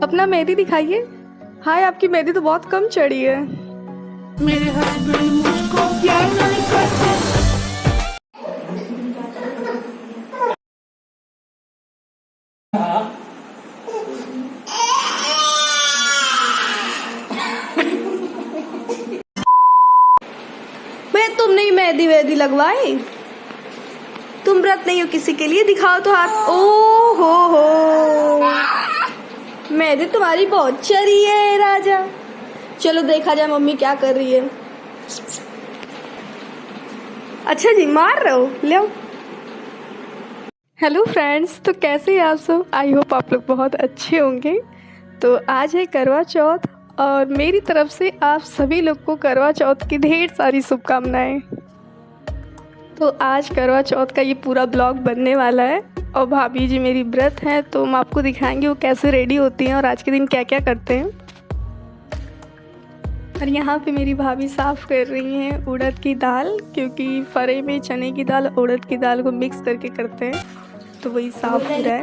अपना मेहंदी दिखाइए। हाय, आपकी मेहंदी तो बहुत कम चढ़ी है। मेरे हस्बैंड मुझको प्यार नहीं करते। भैया, तुमने ही मेहंदी वेहदी लगवाई? तुम व्रत नहीं हो किसी के लिए? दिखाओ तो हाथ। ओ हो, मेहंदी तुम्हारी बहुत चढ़ी है राजा। चलो देखा जाए मम्मी क्या कर रही है। अच्छा जी, मार रहे हो? ले आओ। हेलो फ्रेंड्स, तो कैसे हैं आप सब? आई होप आप लोग बहुत अच्छे होंगे। तो आज है करवा चौथ और मेरी तरफ से आप सभी लोग को करवा चौथ की ढेर सारी शुभकामनाएं। तो आज करवा चौथ का ये पूरा ब्लॉग बनने वाला है और भाभी जी मेरी व्रत हैं, तो हम आपको दिखाएंगे वो कैसे रेडी होती हैं और आज के दिन क्या क्या करते हैं। और यहाँ पे मेरी भाभी साफ़ कर रही हैं उड़द की दाल, क्योंकि फरे में चने की दाल उड़द की दाल को मिक्स करके करते हैं, तो वही साफ़ हो रहा है।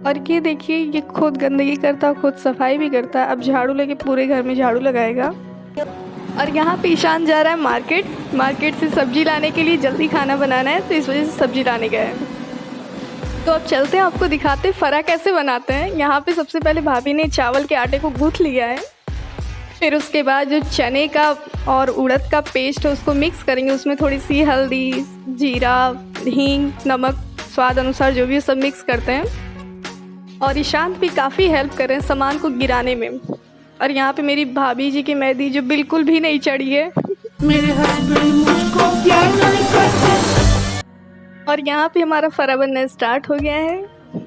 और ये देखिए, ये खुद गंदगी करता है, खुद सफाई भी करता है। अब झाड़ू लेके पूरे घर में झाड़ू लगाएगा। और यहाँ पे ईशान जा रहा है मार्केट से सब्जी लाने के लिए। जल्दी खाना बनाना है तो इस वजह से सब्जी लाने गए हैं। तो अब चलते हैं, आपको दिखाते हैं फरा कैसे बनाते हैं। यहाँ पे सबसे पहले भाभी ने चावल के आटे को गूँथ लिया है। फिर उसके बाद जो चने का और उड़द का पेस्ट है उसको मिक्स करेंगे। उसमें थोड़ी सी हल्दी, जीरा, हींग, नमक स्वाद अनुसार जो भी है सब मिक्स करते हैं। और ईशांत भी काफ़ी हेल्प कर रहे हैं सामान को गिराने में। और यहाँ पे मेरी भाभी जी की मेहंदी जो बिल्कुल भी नहीं चढ़ी है। मेरे हस्बैंड मुझको प्यार नहीं करते। और यहाँ पे हमारा फरा बनना स्टार्ट हो गया है।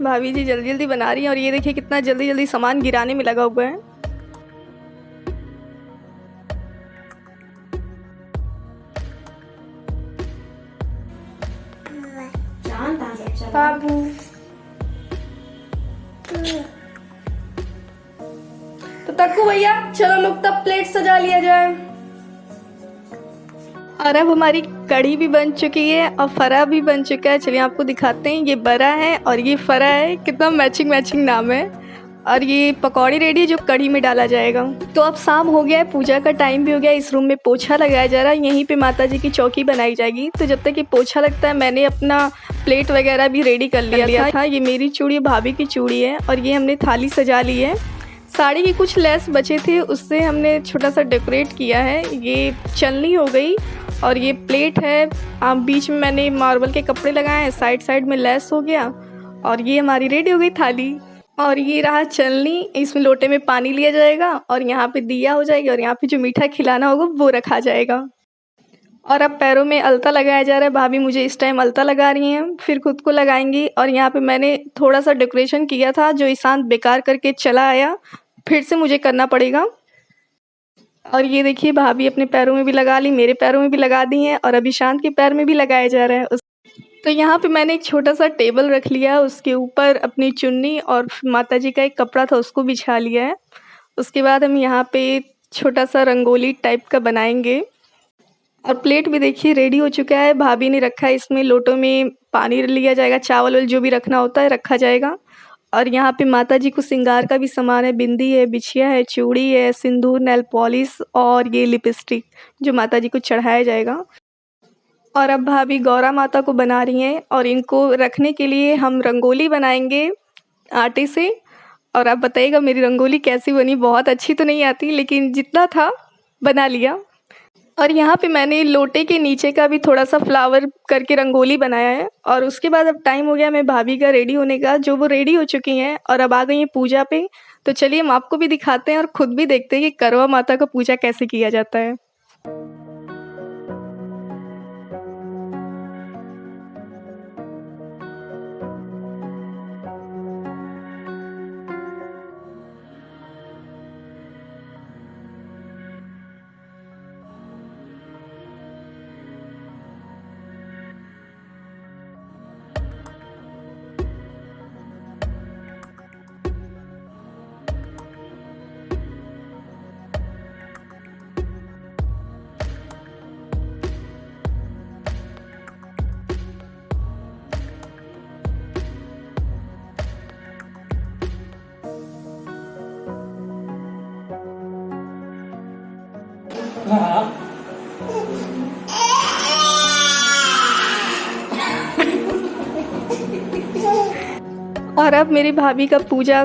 भाभी जी जल्दी जल्दी बना रही हैं और ये देखिए कितना जल्दी जल्दी सामान गिराने में लगा हुआ है। बाबू, तो तक्कू भैया चलो लोग तब प्लेट सजा लिया जाए। और अब हमारी कढ़ी भी बन चुकी है और फरा भी बन चुका है। चलिए आपको दिखाते हैं। ये बरा है और ये फरा है। कितना मैचिंग मैचिंग नाम है। और ये पकौड़ी रेडी है जो कढ़ी में डाला जाएगा। तो अब शाम हो गया है, पूजा का टाइम भी हो गया। इस रूम में पोछा लगाया जा रहा है। यहीं पे माता जी की चौकी बनाई जाएगी। तो जब तक ये पोछा लगता है मैंने अपना प्लेट वगैरह भी रेडी कर लिया था। ये मेरी चूड़ी, भाभी की चूड़ी है और ये हमने थाली सजा ली है। साड़ी की कुछ लेस बचे थे, उससे हमने छोटा सा डेकोरेट किया है। ये चलनी हो गई और ये प्लेट है। बीच में मैंने मार्बल के कपड़े लगाए हैं, साइड साइड में लेस हो गया। और ये हमारी रेडी हो गई थाली। और ये रहा चलनी। इसमें लोटे में पानी लिया जाएगा और यहाँ पे दिया हो जाएगी और यहाँ पे जो मीठा खिलाना होगा वो रखा जाएगा। और अब पैरों में अलता लगाया जा रहा है। भाभी मुझे इस टाइम अलता लगा रही हैं, फिर खुद को लगाएंगी। और यहाँ पे मैंने थोड़ा सा डेकोरेशन किया था जो ईशांत बेकार करके चला आया, फिर से मुझे करना पड़ेगा। और ये देखिए भाभी अपने पैरों में भी लगा ली, मेरे पैरों में भी लगा दी हैं और अभी शांत के पैर में भी लगाया जा रहा है। तो यहाँ पे मैंने एक छोटा सा टेबल रख लिया है, उसके ऊपर अपनी चुन्नी और माता जी का एक कपड़ा था उसको बिछा लिया है। उसके बाद हम यहाँ पे छोटा सा रंगोली टाइप का बनाएंगे। और प्लेट भी देखिए रेडी हो चुका है। भाभी ने रखा है, इसमें लोटों में पानी लिया जाएगा, चावल वाल जो भी रखना होता है रखा जाएगा। और यहाँ पे माता जी को श्रृंगार का भी सामान है। बिंदी है, बिछिया है, चूड़ी है, सिंदूर, नेल पॉलिश और ये लिपस्टिक जो माता जी को चढ़ाया जाएगा। और अब भाभी गौरा माता को बना रही हैं और इनको रखने के लिए हम रंगोली बनाएंगे आटे से। और आप बताइएगा मेरी रंगोली कैसी बनी। बहुत अच्छी तो नहीं आती लेकिन जितना था बना लिया। और यहाँ पे मैंने लोटे के नीचे का भी थोड़ा सा फ्लावर करके रंगोली बनाया है। और उसके बाद अब टाइम हो गया मैं भाभी का रेडी होने का, जो वो रेडी हो चुकी हैं और अब आ गई हैं पूजा पे। तो चलिए हम आपको भी दिखाते हैं और ख़ुद भी देखते हैं कि करवा माता का पूजा कैसे किया जाता है। और अब मेरी भाभी का पूजा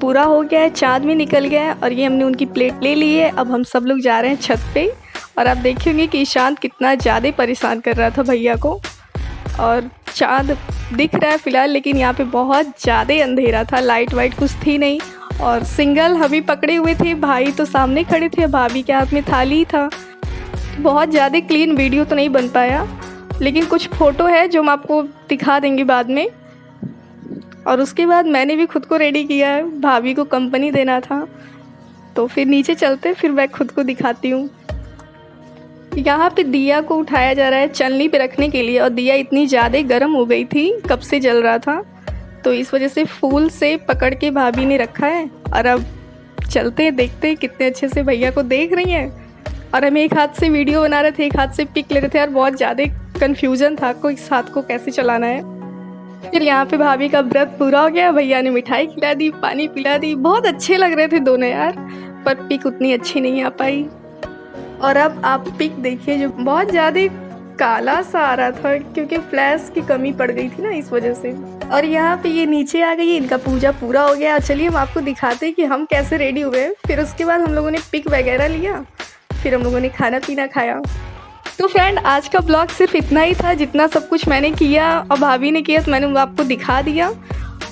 पूरा हो गया है, चाँद भी निकल गया है और ये हमने उनकी प्लेट ले ली है। अब हम सब लोग जा रहे हैं छत पे और आप देखेंगे कि ईशांत कितना ज़्यादा परेशान कर रहा था भैया को। और चाँद दिख रहा है फ़िलहाल, लेकिन यहाँ पे बहुत ज़्यादा अंधेरा था, लाइट वाइट कुछ थी नहीं और सिंगल हम ही पकड़े हुए थे। भाई तो सामने खड़े थे, भाभी के हाथ में थाली ही था। बहुत ज़्यादा क्लीन वीडियो तो नहीं बन पाया, लेकिन कुछ फ़ोटो है जो हम आपको दिखा देंगे बाद में। और उसके बाद मैंने भी खुद को रेडी किया है, भाभी को कंपनी देना था। तो फिर नीचे चलते, फिर मैं खुद को दिखाती हूँ। यहाँ पे दिया को उठाया जा रहा है चलनी पे रखने के लिए और दिया इतनी ज़्यादा गर्म हो गई थी, कब से जल रहा था, तो इस वजह से फूल से पकड़ के भाभी ने रखा है। और अब चलते हैं, देखते हैं कितने अच्छे से भैया को देख रही हैं। और हम एक हाथ से वीडियो बना रहे थे, एक हाथ से पिक ले रहे थे और बहुत ज़्यादा कन्फ्यूज़न था को इस हाथ को कैसे चलाना है। फिर यहाँ पे भाभी का व्रत पूरा हो गया, भैया ने मिठाई खिला दी, पानी पिला दी। बहुत अच्छे लग रहे थे दोनों यार, पर पिक उतनी अच्छी नहीं आ पाई। और अब आप पिक देखिए जो बहुत ज़्यादा काला सा आ रहा था क्योंकि फ्लैश की कमी पड़ गई थी ना, इस वजह से। और यहाँ पे ये नीचे आ गई, इनका पूजा पूरा हो गया। चलिए हम आपको दिखाते हैं कि हम कैसे रेडी हुए। फिर उसके बाद हम लोगों ने पिक वगैरह लिया, फिर हम लोगों ने खाना पीना खाया। तो फ्रेंड, आज का ब्लॉग सिर्फ इतना ही था, जितना सब कुछ मैंने किया और भाभी ने किया तो मैंने आपको दिखा दिया।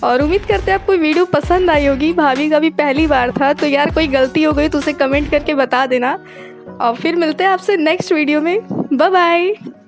और उम्मीद करते हैं आपको वीडियो पसंद आई होगी। भाभी का भी पहली बार था, तो यार कोई गलती हो गई तो उसे कमेंट करके बता देना। और फिर मिलते हैं आपसे नेक्स्ट वीडियो में। Bye bye.